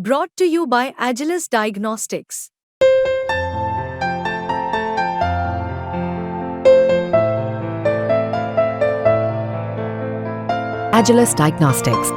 Brought to you by Agilus Diagnostics. Agilus Diagnostics.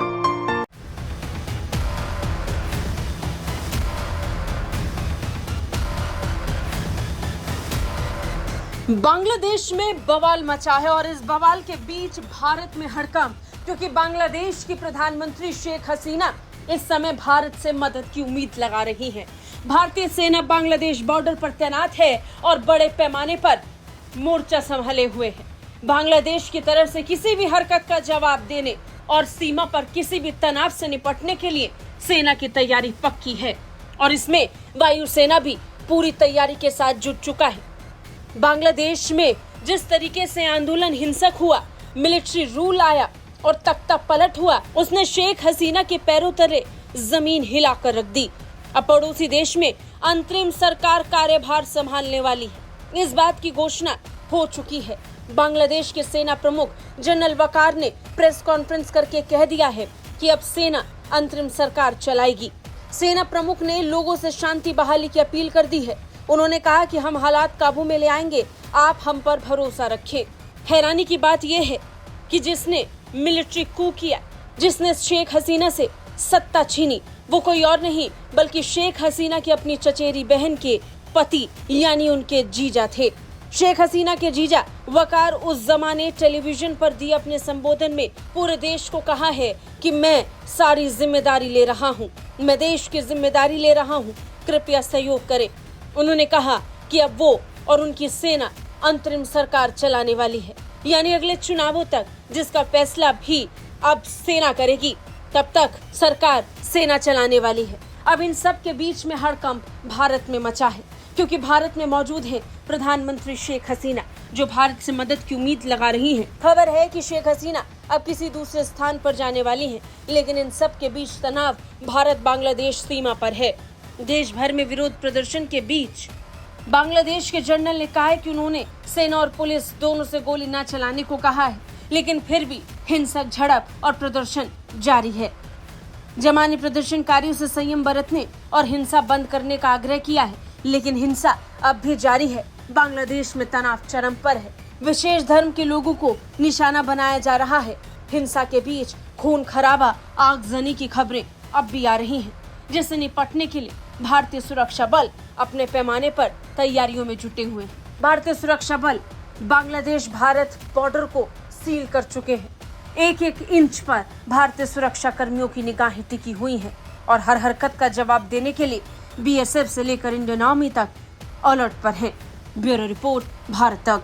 Bangladesh में बवाल मचा है और इस बवाल के बीच भारत में हड़कंप, क्योंकि बांग्लादेश की प्रधानमंत्री शेख हसीना इस समय भारत से मदद की उम्मीद लगा रही हैं। भारतीय सेना बांग्लादेश बॉर्डर पर तैनात है और बड़े पैमाने पर मोर्चा संभाले हुए है। बांग्लादेश की तरफ से किसी भी हरकत का जवाब देने और सीमा पर किसी भी तनाव से निपटने के लिए सेना की तैयारी पक्की है और इसमें वायुसेना भी पूरी तैयारी के साथ जुट चुका है। बांग्लादेश में जिस तरीके से आंदोलन हिंसक हुआ, मिलिट्री रूल आया और तख्ता पलट हुआ, उसने शेख हसीना के पैरों तले जमीन हिलाकर रख दी। अब पड़ोसी देश में अंतरिम सरकार कार्यभार संभालने वाली है, इस बात की घोषणा हो चुकी है। बांग्लादेश के सेना प्रमुख जनरल वकार ने प्रेस कॉन्फ्रेंस करके कह दिया है कि अब सेना अंतरिम सरकार चलाएगी। सेना प्रमुख ने लोगों से शांति बहाली की अपील कर दी है। उन्होंने कहा कि हम हालात काबू में ले आएंगे, आप हम पर भरोसा रखें। हैरानी की बात यह है कि जिसने मिलिट्री कू किया, जिसने शेख हसीना से सत्ता छीनी, वो कोई और नहीं बल्कि शेख हसीना की अपनी चचेरी बहन के पति यानी उनके जीजा थे। शेख हसीना के जीजा वकार उस जमाने टेलीविजन पर दिए अपने संबोधन में पूरे देश को कहा है कि मैं सारी जिम्मेदारी ले रहा हूँ, मैं देश की जिम्मेदारी ले रहा हूँ, कृपया सहयोग करें। उन्होंने कहा कि अब वो और उनकी सेना अंतरिम सरकार चलाने वाली है, यानी अगले चुनावों तक जिसका फैसला भी अब सेना करेगी, तब तक सरकार सेना चलाने वाली है। अब इन सब के बीच में हड़कंप भारत में मचा है, क्योंकि भारत में मौजूद है प्रधानमंत्री शेख हसीना, जो भारत से मदद की उम्मीद लगा रही हैं। खबर है कि शेख हसीना अब किसी दूसरे स्थान पर जाने वाली हैं, लेकिन इन सब के बीच तनाव भारत बांग्लादेश सीमा पर है। देश भर में विरोध प्रदर्शन के बीच बांग्लादेश के जनरल ने कहा है कि उन्होंने सेना और पुलिस दोनों से गोली न चलाने को कहा है, लेकिन फिर भी हिंसक झड़प और प्रदर्शन जारी है। जमा ने प्रदर्शनकारियों से संयम बरतने और हिंसा बंद करने का आग्रह किया है, लेकिन हिंसा अब भी जारी है। बांग्लादेश में तनाव चरम पर है, विशेष धर्म के लोगों को निशाना बनाया जा रहा है। हिंसा के बीच खून खराबा, आगजनी की खबरें अब भी आ रही हैं, जिससे निपटने के लिए भारतीय सुरक्षा बल अपने पैमाने पर तैयारियों में जुटे हुए हैं। भारतीय सुरक्षा बल बांग्लादेश भारत बॉर्डर को सील कर चुके हैं। एक एक इंच पर भारतीय सुरक्षा कर्मियों की निगाहें टिकी हुई हैं और हर हरकत का जवाब देने के लिए बीएसएफ से लेकर इंडियन आर्मी तक अलर्ट पर हैं। ब्यूरो रिपोर्ट, भारत तक।